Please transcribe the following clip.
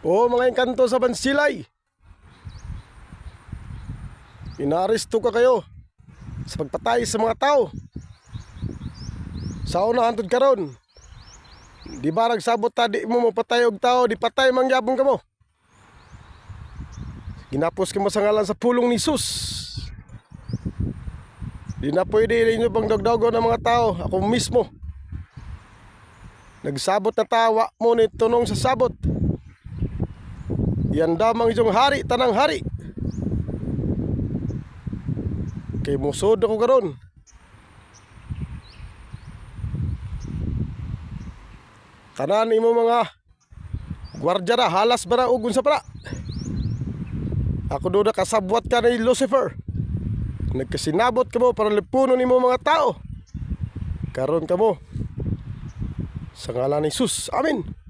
O mga engkanto sa Bansilay, inaaresto ka kayo sa pagpatay sa mga tao. Sa una hantod karon, di ba nagsabot ta di mo mapatay og tao, di patay mangyabong ka mo. Ginapos ka mo sa ngalan sa pulong ni Jesus. Di na pwede ninyo bang dagdagon ng mga tao. Ako mismo nagsabot na tawa mo ni tunong sa sabot. Yan damang iyong hari, tanang hari. Kay musod ako karon. Tanan imo mga gwardya na, halas ba na ugon sa para. Ako doon nakasabwat ka ni Lucifer. Nagkasinabot ka mo para lipunon ni mo mga tao. Karon ka mo sa ngalan ni Jesus. Amen.